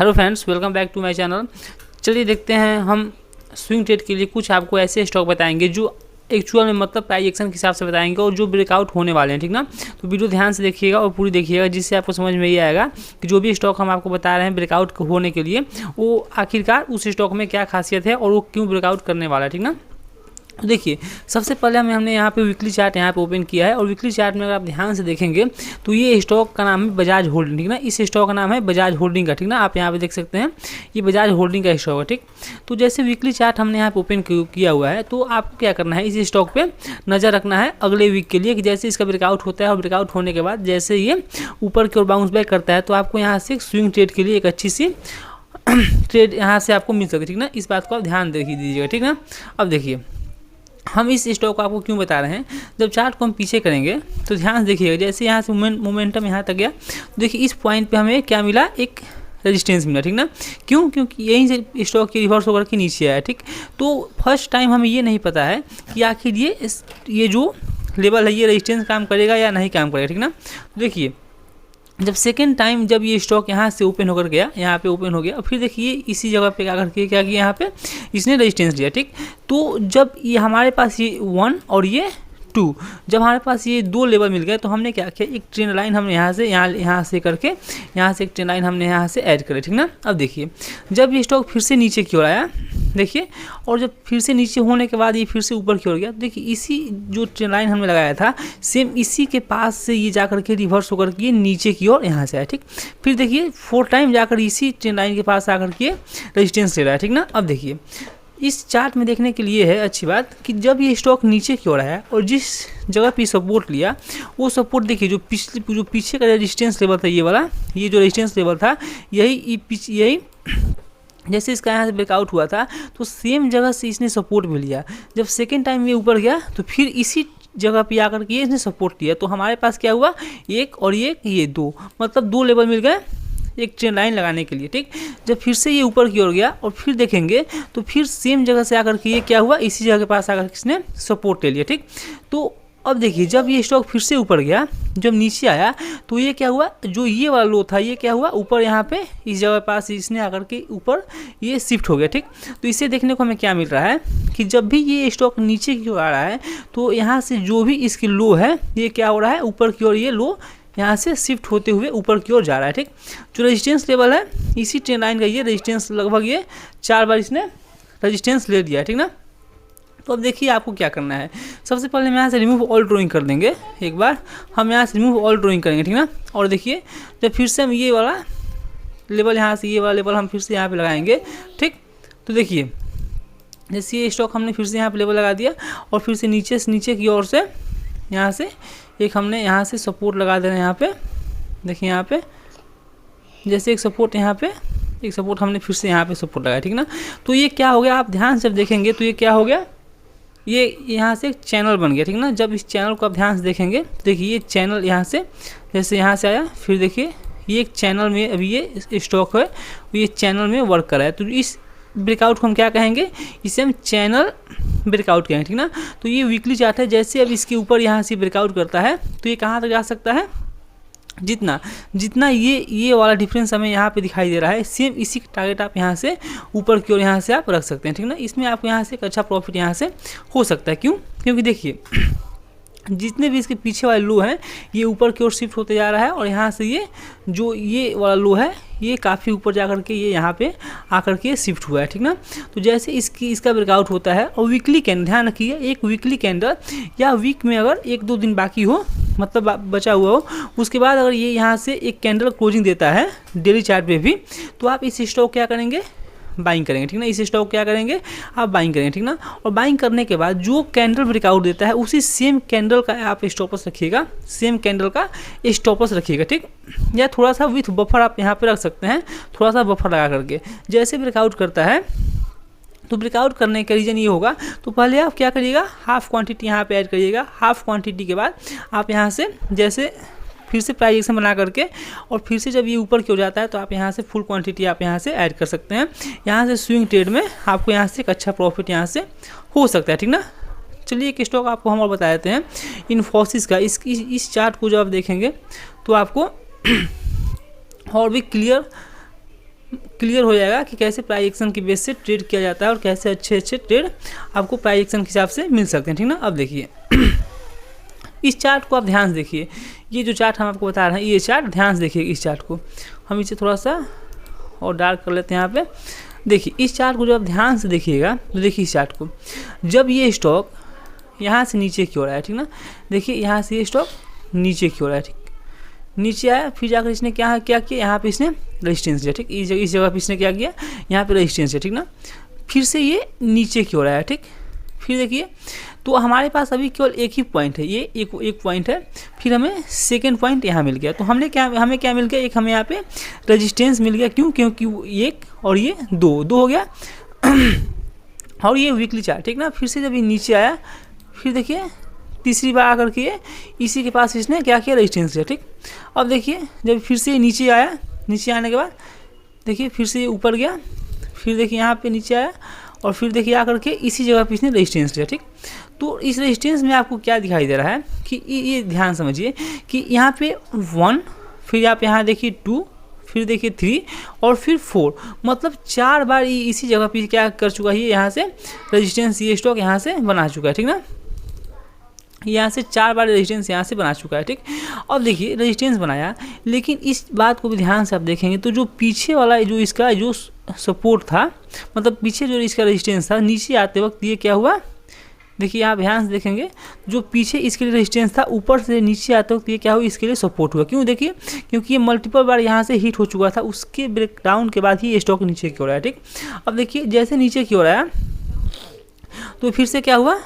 Hello friends, welcome back to my channel. चलिए देखते हैं, हम स्विंग ट्रेड के लिए कुछ आपको ऐसे स्टॉक बताएंगे जो एक्चुअल में मतलब प्राइस एक्शन के हिसाब से बताएंगे और जो ब्रेकआउट होने वाले हैं, ठीक ना। तो वीडियो ध्यान से देखिएगा और पूरी देखिएगा, जिससे आपको समझ में ये आएगा कि जो भी स्टॉक हम आपको बता रहे हैं ब्रेकआउट होने के लिए, वो आखिरकार उस स्टॉक में क्या खासियत है और वो क्यों ब्रेकआउट करने वाला है, ठीक ना। तो देखिए, सबसे पहले हमने यहाँ पे वीकली चार्ट यहाँ पे ओपन किया है और वीकली चार्ट में अगर आप ध्यान से देखेंगे तो ये स्टॉक का नाम है बजाज होल्डिंग, ठीक ना। इस स्टॉक का नाम है बजाज होल्डिंग का, ठीक ना। आप यहाँ पे देख सकते हैं, ये बजाज होल्डिंग का स्टॉक है, ठीक। तो जैसे वीकली चार्ट हमने यहाँ पे ओपन किया हुआ है, तो आपको क्या करना है, इस स्टॉक पे नज़र रखना है अगले वीक के लिए कि जैसे इसका ब्रेकआउट होता है और ब्रेकआउट होने के बाद जैसे ये ऊपर की ओर बाउंस बैक करता है, तो आपको यहाँ से स्विंग ट्रेड के लिए एक अच्छी सी ट्रेड यहाँ से आपको मिल सके, ठीक ना। इस बात को आप ध्यान दीजिएगा, ठीक ना। अब देखिए, हम इस स्टॉक को आपको क्यों बता रहे हैं, जब चार्ट को हम पीछे करेंगे तो ध्यान से देखिएगा, जैसे यहाँ से मोमेंटम यहाँ तक गया, तो देखिए इस पॉइंट पे हमें क्या मिला, एक रेजिस्टेंस मिला, ठीक ना। क्यों? क्योंकि यहीं से स्टॉक की रिवर्स होकर के नीचे आया, ठीक। तो फर्स्ट टाइम हमें ये नहीं पता है कि आखिर ये जो लेवल है ये रेजिस्टेंस काम करेगा या नहीं काम करेगा, ठीक ना। देखिए, जब सेकेंड टाइम जब ये स्टॉक यहाँ से ओपन होकर गया, यहाँ पे ओपन हो गया और फिर देखिए इसी जगह पे क्या करके क्या किया, यहाँ पे इसने रेजिस्टेंस लिया, ठीक। तो जब ये हमारे पास ये 1 और ये 2, जब हमारे पास ये 2 लेवल मिल गए, तो हमने क्या किया, एक ट्रेंड लाइन हमने यहाँ से करके यहाँ से एक ट्रेंड लाइन हमने यहाँ से ऐड करे, ठीक ना। अब देखिए, जब ये स्टॉक फिर से नीचे की ओर आया, देखिए, और जब फिर से नीचे होने के बाद ये फिर से ऊपर की ओर गया, तो देखिए इसी जो ट्रेंड लाइन हमने लगाया था, सेम इसी के पास से ये जाकर के रिवर्स होकर के नीचे की ओर यहाँ से आया, ठीक। फिर देखिए 4 टाइम जाकर इसी ट्रेंड लाइन के पास आकर के रेजिस्टेंस ले रहा है, ठीक ना। अब देखिए, इस चार्ट में देखने के लिए है अच्छी बात कि जब ये स्टॉक नीचे की ओर आया और जिस जगह पे सपोर्ट लिया, वो सपोर्ट देखिए जो पीछे का रेजिस्टेंस लेवल था, ये वाला, ये जो रेजिस्टेंस लेवल था, यही जैसे इसका यहाँ से ब्रेकआउट हुआ था, तो सेम जगह से इसने सपोर्ट भी लिया। जब सेकेंड टाइम ये ऊपर गया, तो फिर इसी जगह पे आकर के इसने सपोर्ट लिया। तो हमारे पास क्या हुआ, एक और ये 2, मतलब 2 लेवल मिल गए एक ट्रेंड लाइन लगाने के लिए, ठीक। जब फिर से ये ऊपर की ओर गया और फिर देखेंगे तो फिर सेम जगह से आकर के ये क्या हुआ, इसी जगह के पास आकर किसने सपोर्ट ले लिया, ठीक। तो अब देखिए, जब ये स्टॉक फिर से ऊपर गया, जब नीचे आया, तो ये क्या हुआ, जो ये वाला लो था, ये क्या हुआ, ऊपर यहाँ पे इस जगह पास इसने आकर के ऊपर ये शिफ्ट हो गया, ठीक। तो इससे देखने को हमें क्या मिल रहा है कि जब भी ये स्टॉक नीचे की ओर आ रहा है, तो यहाँ से जो भी इसकी लो है, ये क्या हो रहा है, ऊपर की ओर ये लो यहाँ से शिफ्ट होते हुए ऊपर की ओर जा रहा है, ठीक। जो रेजिस्टेंस लेवल है, इसी ट्रेंड लाइन का ये रेजिस्टेंस लगभग ये 4 बार इसने रेजिस्टेंस ले लिया है, ठीक ना। तो अब देखिए आपको क्या करना है, सबसे पहले हम यहाँ से रिमूव ऑल ड्राइंग कर देंगे। एक बार हम यहाँ से रिमूव ऑल ड्राइंग करेंगे, ठीक ना। और देखिए, जब फिर से हम ये वाला लेवल यहाँ से ये वाला लेवल हम फिर से यहाँ पे लगाएंगे, ठीक। तो देखिए, जैसे ये स्टॉक हमने फिर से यहाँ पे लेवल लगा दिया और फिर से नीचे की ओर से यहाँ से एक हमने यहाँ से सपोर्ट लगा देना है। यहाँ पे देखिए, यहाँ पे जैसे एक सपोर्ट, यहाँ पे एक सपोर्ट हमने फिर से यहाँ पे सपोर्ट लगाया, ठीक ना। तो ये क्या हो गया, आप ध्यान से जब देखेंगे तो ये क्या हो गया, ये यहाँ से एक चैनल बन गया, ठीक ना। जब इस चैनल को आप ध्यान से देखेंगे, देखिए ये चैनल यहाँ से जैसे यहाँ से आया, फिर देखिए ये एक चैनल में अभी ये स्टॉक है, ये चैनल में वर्क कर रहा है। तो इस ब्रेकआउट को हम क्या कहेंगे, इसे हम चैनल ब्रेकआउट कहेंगे, ठीक ना। तो ये वीकली चार्ट है, जैसे अब इसके ऊपर यहाँ से ब्रेकआउट करता है, तो ये कहाँ तक जा सकता है, जितना ये वाला डिफरेंस हमें यहाँ पे दिखाई दे रहा है, सेम इसी का टारगेट आप यहाँ से ऊपर की ओर यहाँ से आप रख सकते हैं, ठीक ना। इसमें आपको यहाँ से एक अच्छा प्रॉफिट यहाँ से हो सकता है। क्यों? क्योंकि देखिए, जितने भी इसके पीछे वाले लो हैं, ये ऊपर की ओर शिफ्ट होते जा रहा है और यहाँ से ये जो ये वाला लो है, ये काफ़ी ऊपर जा कर के ये यहाँ पे आकर के शिफ्ट हुआ है, ठीक ना। तो जैसे इसका ब्रेकआउट होता है और वीकली कैंडल, ध्यान रखिए, एक वीकली कैंडल या वीक में अगर 1-2 दिन बाकी हो, मतलब बचा हुआ हो, उसके बाद अगर ये यहाँ से एक कैंडल क्लोजिंग देता है डेली चार्ट पे भी, तो आप इस स्टॉक क्या करेंगे, बाइंग करेंगे, ठीक ना। इस स्टॉक क्या करेंगे, आप बाइंग करेंगे, ठीक ना। और बाइंग करने के बाद जो कैंडल ब्रेकआउट देता है, उसी सेम कैंडल का आप स्टॉपस रखिएगा, सेम कैंडल का स्टॉपस रखिएगा, ठीक। या थोड़ा सा विथ बफर आप यहाँ पे रख सकते हैं, थोड़ा सा बफर लगा करके। जैसे ब्रेकआउट करता है, तो ब्रेकआउट करने का रीज़न ये होगा, तो पहले आप क्या करिएगा, हाफ क्वांटिटी यहाँ पे ऐड करिएगा। हाफ क्वांटिटी के बाद आप यहाँ से जैसे फिर से प्राइस एक्शन बना करके और फिर से जब ये ऊपर की हो जाता है, तो आप यहाँ से फुल क्वांटिटी आप यहाँ से ऐड कर सकते हैं। यहाँ से स्विंग ट्रेड में आपको यहाँ से एक अच्छा प्रॉफिट यहाँ से हो सकता है, ठीक ना। चलिए एक स्टॉक आपको हम और बता देते हैं, इन्फोसिस का। इस चार्ट को जब आप देखेंगे तो आपको और भी क्लियर क्लियर हो जाएगा कि कैसे प्राइस एक्शन की बेस से ट्रेड किया जाता है और कैसे अच्छे अच्छे ट्रेड आपको प्राइस एक्शन के हिसाब से मिल सकते हैं, ठीक ना। अब देखिए इस चार्ट को आप ध्यान से देखिए, ये जो चार्ट हम आपको बता रहे हैं ये चार्ट ध्यान से देखिए। इस चार्ट को हम इसे थोड़ा सा और डार्क कर लेते हैं यहाँ पे। देखिए इस चार्ट को जब आप ध्यान से देखिएगा तो देखिए इस चार्ट को, जब ये स्टॉक यहाँ से नीचे की ओर आया, ठीक ना, देखिए यहाँ से ये स्टॉक नीचे की ओर आया, ठीक, नीचे आया, फिर जाकर इसने क्या किया यहाँ पे इसने रेजिस्टेंस दिया, ठीक, इस जगह पे इसने क्या किया, यहाँ पे रेजिस्टेंस है, ठीक ना, फिर से ये नीचे की ओर आया, ठीक। फिर देखिए तो हमारे पास अभी केवल एक ही पॉइंट है, ये एक पॉइंट है, फिर हमें सेकेंड पॉइंट यहाँ मिल गया। तो हमें क्या मिल गया, एक हमें यहाँ पे रेजिस्टेंस मिल गया, क्यों, क्योंकि एक और ये दो हो गया और ये वीकली चार्ट, ठीक ना। फिर से जब ये नीचे आया, फिर देखिए तीसरी बार आकर के इसी के पास इसने क्या किया, रेजिस्टेंस लिया, ठीक। अब देखिए जब फिर से नीचे आया, नीचे आने के बाद देखिए फिर से ऊपर गया, फिर देखिए यहाँ पे नीचे आया और फिर देखिए आकर के इसी जगह पे इसने रेजिस्टेंस लिया, ठीक। तो इस रेजिस्टेंस में आपको क्या दिखाई दे रहा है कि ये ध्यान समझिए कि यहाँ पे 1, फिर आप यहाँ देखिए 2, फिर देखिए 3 और फिर 4, मतलब 4 बार इसी जगह पे क्या कर चुका है, यहाँ से रेजिस्टेंस ये स्टॉक यहाँ से बना चुका है, ठीक ना। यहाँ से 4 बार रेजिस्टेंस यहाँ से बना चुका है, ठीक। अब देखिए रेजिस्टेंस बनाया, लेकिन इस बात को भी ध्यान से आप देखेंगे तो जो पीछे वाला जो इसका जो सपोर्ट था, मतलब पीछे जो इसका रेजिस्टेंस था, नीचे आते वक्त ये क्या हुआ, देखिए यहाँ ध्यान से देखेंगे, जो पीछे इसके लिए रेजिस्टेंस था ऊपर से नीचे आते वक्त ये क्या हुआ, इसके लिए सपोर्ट हुआ। क्यों, देखिए क्योंकि ये मल्टीपल बार यहाँ से हिट हो चुका था, उसके ब्रेकडाउन के बाद ही ये स्टॉक नीचे की ओर आया, ठीक। अब देखिए जैसे नीचे की ओर आया तो फिर से क्या हुआ,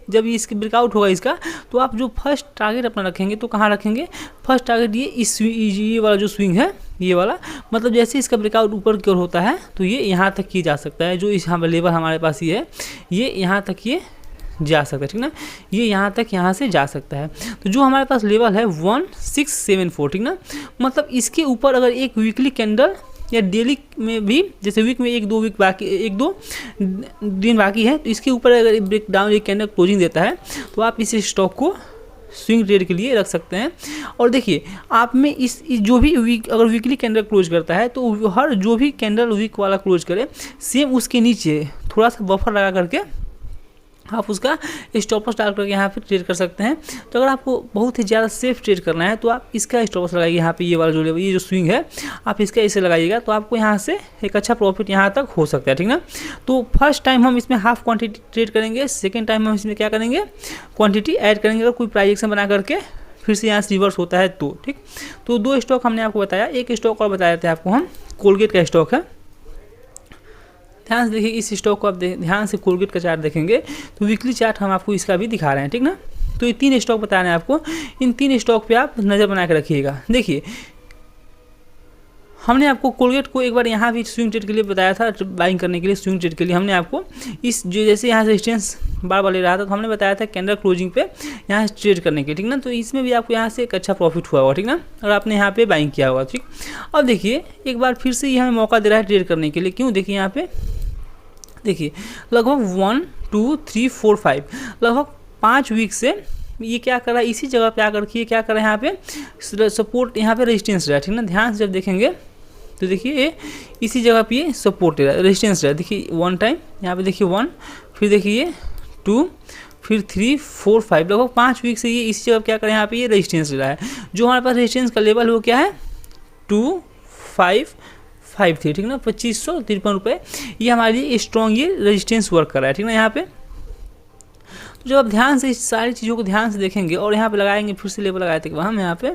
जब ये इसके ब्रेकआउट होगा इसका, तो आप जो फर्स्ट टारगेट अपना रखेंगे तो कहाँ रखेंगे, फर्स्ट टारगेट ये वाला जो स्विंग है, ये वाला, मतलब जैसे इसका ब्रेकआउट ऊपर की ओर होता है तो ये यहाँ तक किया जा सकता है, जो इस यहाँ लेवल हमारे पास ये है, ये यहाँ तक ये जा सकता है, ठीक ना, ये यहाँ तक यहाँ से जा सकता है। तो जो हमारे पास लेवल है 1674, ठीक ना, मतलब इसके ऊपर अगर एक वीकली कैंडल या डेली में भी, जैसे वीक में 1-2 दिन बाकी है, तो इसके ऊपर अगर ब्रेक डाउन एक कैंडल क्लोजिंग देता है तो आप इस स्टॉक को स्विंग ट्रेड के लिए रख सकते हैं। और देखिए आप में इस जो भी वीक अगर वीकली कैंडल क्लोज करता है तो हर जो भी कैंडल वीक वाला क्लोज करे, सेम उसके नीचे थोड़ा सा बफर लगा करके आप उसका स्टॉप लॉस डाल करके यहाँ पे ट्रेड कर सकते हैं। तो अगर आपको बहुत ही ज़्यादा सेफ ट्रेड करना है तो आप इसका स्टॉप लॉस लगाइए, यहाँ पे ये वाला जो लेवल, ये जो स्विंग है आप इसका ऐसे लगाइएगा, तो आपको यहाँ से एक अच्छा प्रॉफिट यहाँ तक हो सकता है, ठीक ना। तो फर्स्ट टाइम हम इसमें हाफ क्वांटिटी ट्रेड करेंगे, सेकेंड टाइम हम इसमें क्या करेंगे, क्वांटिटी ऐड करेंगे, अगर कोई प्राइस एक्शन बना करके फिर से यहाँ से रिवर्स होता है तो, ठीक। तो 2 स्टॉक हमने आपको बताया, एक स्टॉक और बताया था आपको हम, कोलगेट का स्टॉक है। ध्यान से देखिए इस स्टॉक को आप ध्यान से कोलगेट का चार्ट देखेंगे तो वीकली चार्ट हम आपको इसका भी दिखा रहे हैं, ठीक ना। तो ये 3 स्टॉक बता रहे हैं आपको, इन 3 स्टॉक पे आप नज़र बना के रखिएगा। देखिए हमने आपको कोलगेट को एक बार यहाँ भी स्विंग ट्रेड के लिए बताया था, बाइंग करने के लिए स्विंग ट्रेड के लिए हमने आपको इस जो जैसे यहाँ से रेजिस्टेंस बार बार ले रहा था तो हमने बताया था कैंडल क्लोजिंग पे यहाँ से ट्रेड करने के, ठीक ना। तो इसमें भी आपको यहाँ से एक अच्छा प्रॉफिट हुआ होगा, ठीक ना, और आपने यहाँ पे बाइंग किया होगा, ठीक। अब देखिए एक बार फिर से ये हमें मौका दे रहा है ट्रेड करने के लिए, क्यों, देखिए यहाँ पे देखिए लगभग 1 2 3 4 5 लगभग 5 वीक से ये क्या कर रहा है, इसी जगह पे आकर के क्या कर रहा है, यहाँ पे सपोर्ट, यहाँ पे रेजिस्टेंस रहा है, ठीक ना। ध्यान से जब देखेंगे तो देखिए ये इसी जगह पे ये सपोर्ट रहा है, रेजिस्टेंस रहा है। देखिए 1 टाइम यहाँ पे देखिए 1, फिर देखिए 2, फिर 3 4 5 लगभग 5 वीक से ये इसी जगह क्या कर रहा है, यहाँ पे ये रेजिस्टेंस रहा है। जो हमारे पास रेजिस्टेंस का लेवल वो क्या है 2553, ठीक ना, 2553 रुपये, ये हमारी स्ट्रॉन्ग ये रेजिस्टेंस वर्क कर रहा है, ठीक ना। यहाँ पे तो जब आप ध्यान से इस सारी चीज़ों को ध्यान से देखेंगे और यहाँ पे लगाएंगे, फिर से लेवल लगाए थे हम यहाँ पे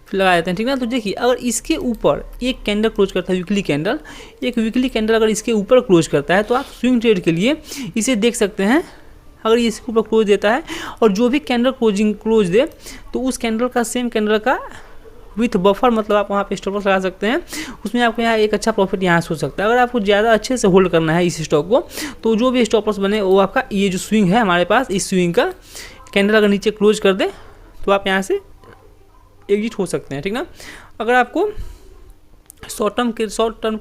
फिर लगा देते हैं, ठीक ना। तो देखिए अगर इसके ऊपर एक कैंडल क्लोज करता है, वीकली कैंडल, एक वीकली कैंडल अगर इसके ऊपर क्लोज करता है तो आप स्विंग ट्रेड के लिए इसे देख सकते हैं। अगर ये इसके ऊपर क्लोज देता है और जो भी कैंडल क्लोज दे तो उस कैंडल का सेम कैंडल का विथ बफर, मतलब आप वहाँ पे स्टॉप लॉस लगा सकते हैं, उसमें आपको यहाँ एक अच्छा प्रॉफिट यहाँ से हो सकता है। अगर आपको ज़्यादा अच्छे से होल्ड करना है इस स्टॉक को तो जो भी स्टॉप लॉस बने वो आपका ये जो स्विंग है हमारे पास, इस स्विंग का कैंडल अगर नीचे क्लोज कर दे तो आप यहाँ से एग्जिट हो सकते हैं, ठीक ना। अगर आपको शॉर्ट टर्म के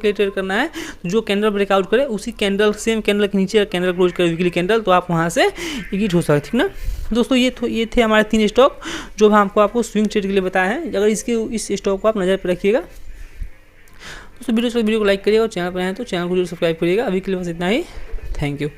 लिए ट्रेड करना है तो जो कैंडल ब्रेकआउट करे उसी कैंडल सेम कैंडल के नीचे कैंडल क्लोज करे वीकली कैंडल, तो आप वहाँ से एग्जिट हो सकते हैं, ठीक ना। दोस्तों ये थे हमारे 3 स्टॉक जो हम आपको स्विंग ट्रेड के लिए बताए हैं। अगर इस स्टॉक को आप नज़र पर रखिएगा दोस्तों वीडियो को लाइक करिएगा और चैनल पर आए तो चैनल को जरूर सब्सक्राइब करिएगा। अभी के लिए बस इतना ही। Thank you.